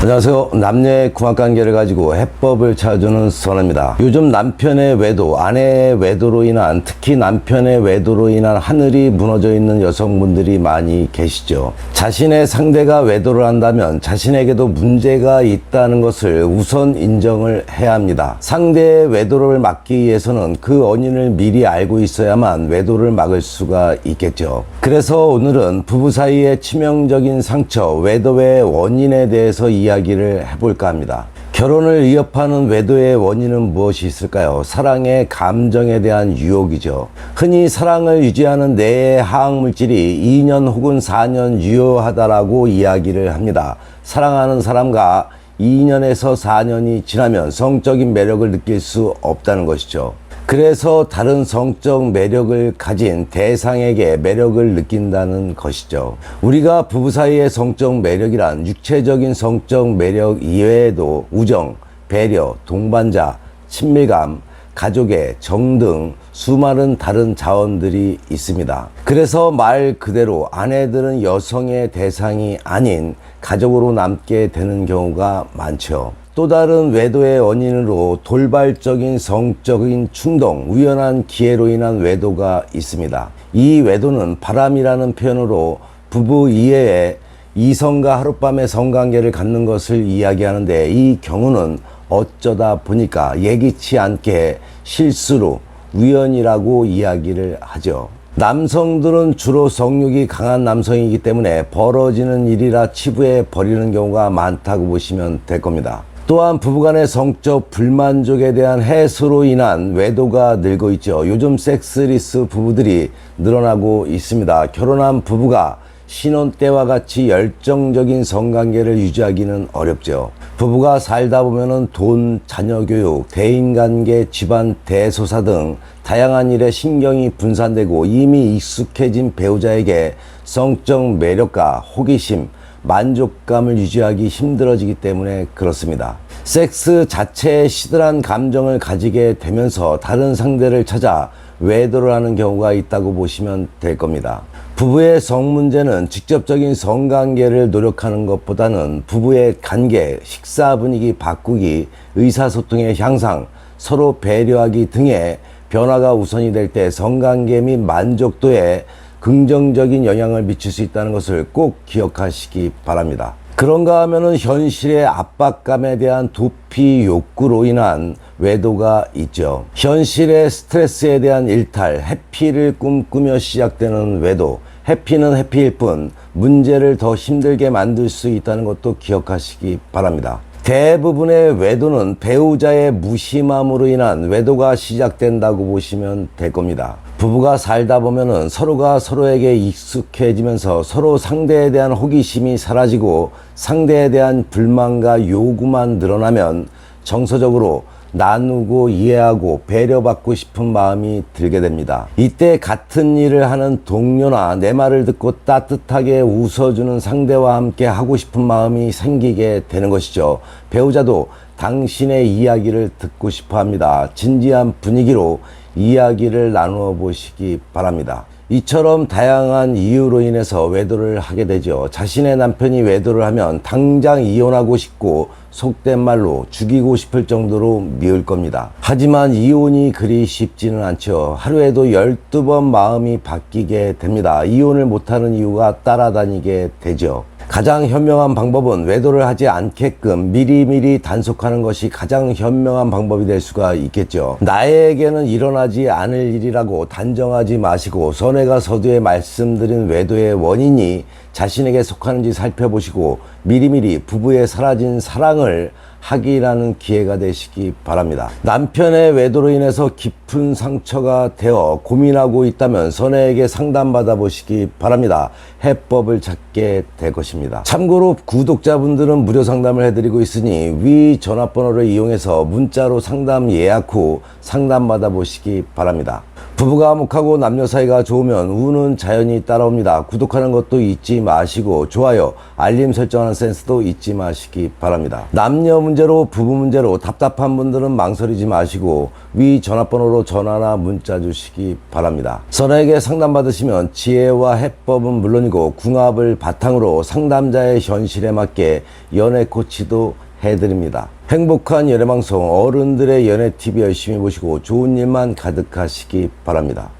안녕하세요. 남녀의 궁합관계를 가지고 해법을 찾아주는 선입니다. 요즘 남편의 외도, 아내의 외도로 인한, 특히 남편의 외도로 인한 하늘이 무너져 있는 여성분들이 많이 계시죠. 자신의 상대가 외도를 한다면 자신에게도 문제가 있다는 것을 우선 인정을 해야 합니다. 상대의 외도를 막기 위해서는 그 원인을 미리 알고 있어야만 외도를 막을 수가 있겠죠. 그래서 오늘은 부부 사이의 치명적인 상처, 외도의 원인에 대해서 이야기를 해볼까 합니다. 결혼을 위협하는 외도의 원인은 무엇이 있을까요? 사랑의 감정에 대한 유혹이죠. 흔히 사랑을 유지하는 뇌의 화학물질이 2년 혹은 4년 유효하다라고 이야기를 합니다. 사랑하는 사람과 2년에서 4년이 지나면 성적인 매력을 느낄 수 없다는 것이죠. 그래서 다른 성적 매력을 가진 대상에게 매력을 느낀다는 것이죠. 우리가 부부 사이의 성적 매력이란 육체적인 성적 매력 이외에도 우정, 배려, 동반자, 친밀감, 가족의 정 등 수많은 다른 자원들이 있습니다. 그래서 말 그대로 아내들은 여성의 대상이 아닌 가족으로 남게 되는 경우가 많죠. 또 다른 외도의 원인으로 돌발적인 성적인 충동, 우연한 기회로 인한 외도가 있습니다. 이 외도는 바람이라는 표현으로 부부 이외에 이성과 하룻밤의 성관계를 갖는 것을 이야기하는데, 이 경우는 어쩌다 보니까 예기치 않게 실수로 우연이라고 이야기를 하죠. 남성들은 주로 성욕이 강한 남성이기 때문에 벌어지는 일이라 치부해 버리는 경우가 많다고 보시면 될 겁니다. 또한 부부간의 성적 불만족에 대한 해소로 인한 외도가 늘고 있죠. 요즘 섹스리스 부부들이 늘어나고 있습니다. 결혼한 부부가 신혼 때와 같이 열정적인 성관계를 유지하기는 어렵죠. 부부가 살다 보면은 돈, 자녀 교육, 대인관계, 집안 대소사 등 다양한 일에 신경이 분산되고 이미 익숙해진 배우자에게 성적 매력과 호기심, 만족감을 유지하기 힘들어지기 때문에 그렇습니다. 섹스 자체에 시들한 감정을 가지게 되면서 다른 상대를 찾아 외도를 하는 경우가 있다고 보시면 될 겁니다. 부부의 성 문제는 직접적인 성관계를 노력하는 것보다는 부부의 관계, 식사 분위기 바꾸기, 의사소통의 향상, 서로 배려하기 등의 변화가 우선이 될 때 성관계 및 만족도에 긍정적인 영향을 미칠 수 있다는 것을 꼭 기억하시기 바랍니다. 그런가 하면은 현실의 압박감에 대한 도피 욕구로 인한 외도가 있죠. 현실의 스트레스에 대한 일탈, 해피를 꿈꾸며 시작되는 외도. 해피는 해피일 뿐 문제를 더 힘들게 만들 수 있다는 것도 기억하시기 바랍니다. 대부분의 외도는 배우자의 무심함으로 인한 외도가 시작된다고 보시면 될 겁니다. 부부가 살다 보면은 서로가 서로에게 익숙해지면서 서로 상대에 대한 호기심이 사라지고 상대에 대한 불만과 요구만 늘어나면 정서적으로 나누고 이해하고 배려받고 싶은 마음이 들게 됩니다. 이때 같은 일을 하는 동료나 내 말을 듣고 따뜻하게 웃어주는 상대와 함께 하고 싶은 마음이 생기게 되는 것이죠. 배우자도 당신의 이야기를 듣고 싶어 합니다. 진지한 분위기로 이야기를 나누어 보시기 바랍니다. 이처럼 다양한 이유로 인해서 외도를 하게 되죠. 자신의 남편이 외도를 하면 당장 이혼하고 싶고 속된 말로 죽이고 싶을 정도로 미울 겁니다. 하지만 이혼이 그리 쉽지는 않죠. 하루에도 12번 마음이 바뀌게 됩니다. 이혼을 못하는 이유가 따라다니게 되죠. 가장 현명한 방법은 외도를 하지 않게끔 미리미리 단속하는 것이 가장 현명한 방법이 될 수가 있겠죠. 나에게는 일어나지 않을 일이라고 단정하지 마시고 선회가 서두에 말씀드린 외도의 원인이 자신에게 속하는지 살펴보시고 미리미리 부부의 사라진 사랑을 확인하는 기회가 되시기 바랍니다. 남편의 외도로 인해서 깊은 상처가 되어 고민하고 있다면 선혜에게 상담받아 보시기 바랍니다. 해법을 찾게 될 것입니다. 참고로 구독자분들은 무료 상담을 해드리고 있으니 위 전화번호를 이용해서 문자로 상담 예약 후 상담받아 보시기 바랍니다. 부부가 화목하고 남녀 사이가 좋으면 운은 자연히 따라옵니다. 구독하는 것도 잊지 마시고 좋아요, 알림 설정하는 센스도 잊지 마시기 바랍니다. 남녀 문제로, 부부 문제로 답답한 분들은 망설이지 마시고 위 전화번호로 전화나 문자 주시기 바랍니다. 선에게 상담받으시면 지혜와 해법은 물론이고 궁합을 바탕으로 상담자의 현실에 맞게 연애 코치도 해드립니다. 행복한 연애방송 어른들의 연애TV 열심히 보시고 좋은 일만 가득하시기 바랍니다.